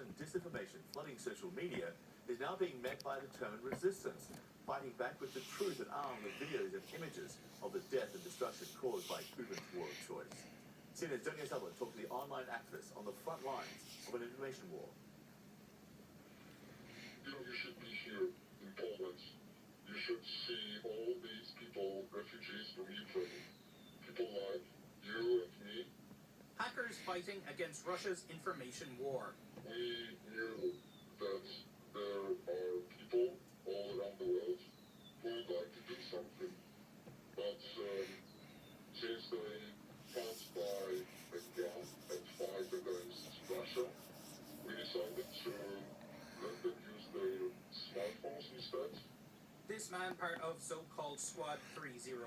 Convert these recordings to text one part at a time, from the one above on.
Russian disinformation flooding social media is now being met by determined resistance, fighting back with the truth and armed with videos and images of the death and destruction caused by Putin's war of choice. CNN's Daniel Sutherland talked to the online activists on the front lines of an information war. You should be here in Poland. You should see all these people, refugees from Ukraine. People like you and me. Hackers fighting against Russia's information war. We knew that there are people all around the world who would like to do something. But since they can't buy a gun and fight against Russia, we decided to let them use their smartphones instead. This man, part of so-called Squad 303,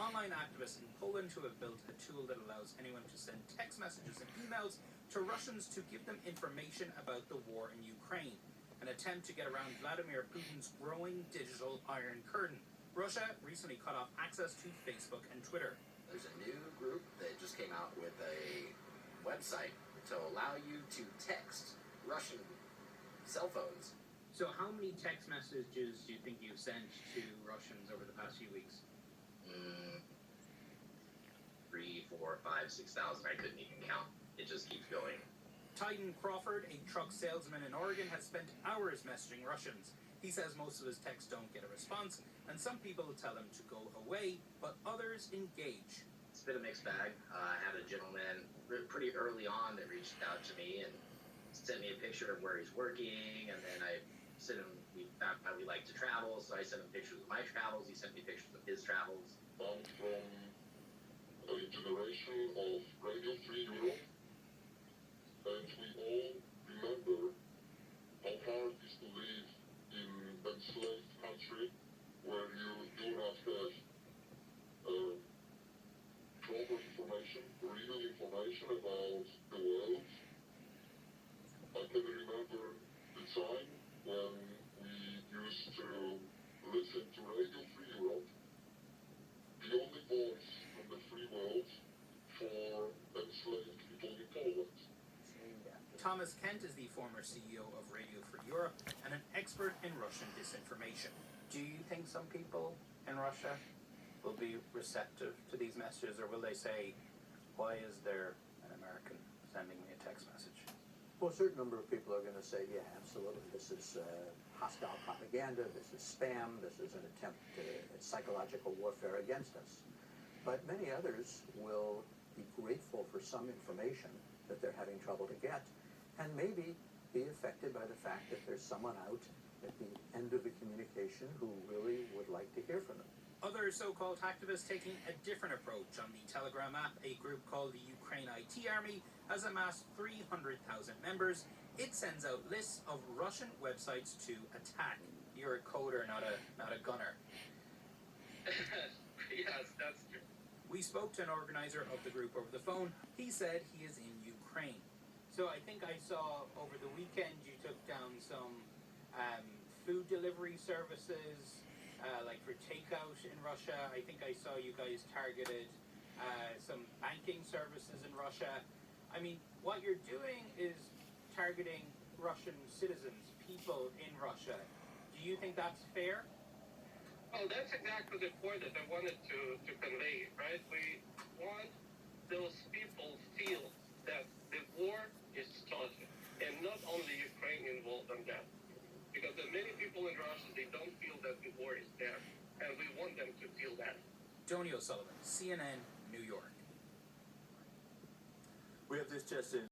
online activists in Poland who have built a tool that allows anyone to send text messages and emails to Russians to give them information about the war in Ukraine, an attempt to get around Vladimir Putin's growing digital Iron Curtain. Russia recently cut off access to Facebook and Twitter. There's a new group that just came out with a website to allow you to text Russian cell phones. So how many text messages do you think you've sent to Russians over the past few weeks? 3, 4, 5, 6,000. I couldn't even count. It just keeps going. Titan Crawford, a truck salesman in Oregon, has spent hours messaging Russians. He says most of his texts don't get a response, and some people tell him to go away, but others engage. It's been a mixed bag. I had a gentleman pretty early on that reached out to me and sent me a picture of where he's working, and then I sent him, we found out we like to travel, so I sent him pictures of my travels. He sent me pictures of his travels. I'm from a generation of Radio Free Europe, and we all remember how hard it is to live in an enslaved country where you do not have proper information, real information about the world. I can remember the time when we used to listen to Radio Free Europe, the only voice from the free world for enslaved people in Poland. Thomas Kent is the former CEO of Radio Free Europe and an expert in Russian disinformation. Do you think some people in Russia will be receptive to these messages, or will they say, why is there an American sending me a text message? Well, a certain number of people are going to say, yeah, absolutely, this is hostile propaganda, this is spam, this is an attempt at psychological warfare against us. But many others will be grateful for some information that they're having trouble to get, and maybe be affected by the fact that there's someone out at the end of the communication who really would like to hear from them. Other so-called hacktivists taking a different approach. On the Telegram app, a group called the Ukraine IT Army has amassed 300,000 members. It sends out lists of Russian websites to attack. You're a coder, not a gunner. Yes, that's true. We spoke to an organizer of the group over the phone. He said he is in Ukraine. So I think I saw over the weekend you took down some food delivery services, like for takeout in Russia. I think I saw you guys targeted some banking services in Russia. I mean, what you're doing is targeting Russian citizens, people in Russia. Do you think that's fair? Oh, that's exactly the point that I wanted to convey, right? We want those people to feel that the war is started, and not only Ukraine involved in that. Because there are many people in Russia, they don't feel that the war is there, and we want them to feel that. Tony O'Sullivan, CNN, New York. We have this just in.